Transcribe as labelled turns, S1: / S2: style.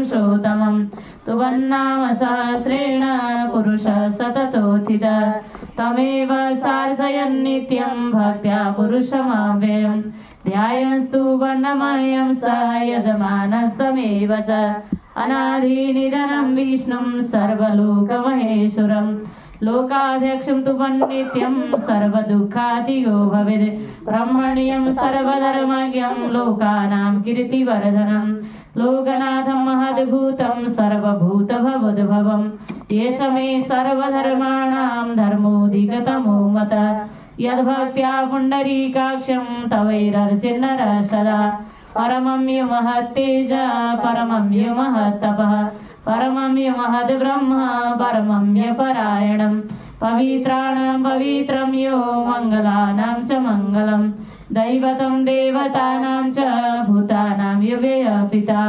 S1: पुरुषोत्तमं तुवन्नाम सहस्रेण पुरुषः सततोत्थितः तमेव सार्चयन् नित्यं भक्त्या पुरुषमव्ययम् ध्यायस्तु वर्णमयं स यजमानस्तमेव च अनादिनिधनं विष्णुं सर्वलोकमहेश्वरं लोकाध्यक्षं तु नित्यं सर्वदुःखातियो भवेत् ब्रह्मण्यं सर्वधर्मज्ञं लोकानां कीर्तिवर्धनं लोकनाथं महद्भूतं सर्वभूतभवोद्भवं येष मे सर्वधर्माणां धर्मोऽधिगतमो मतः यद्भक्त्या पुण्डरीकाक्षं तवैरर्चिन्नर सदा परमं यो महत्तेज परमं यो महत्तपः परमं यो महद्ब्रह्म परमं यो परायणं पवित्राणां पवित्रं यो मङ्गलानां च मङ्गलं दैवतं देवतानां च भूतानां यो व्ययपिता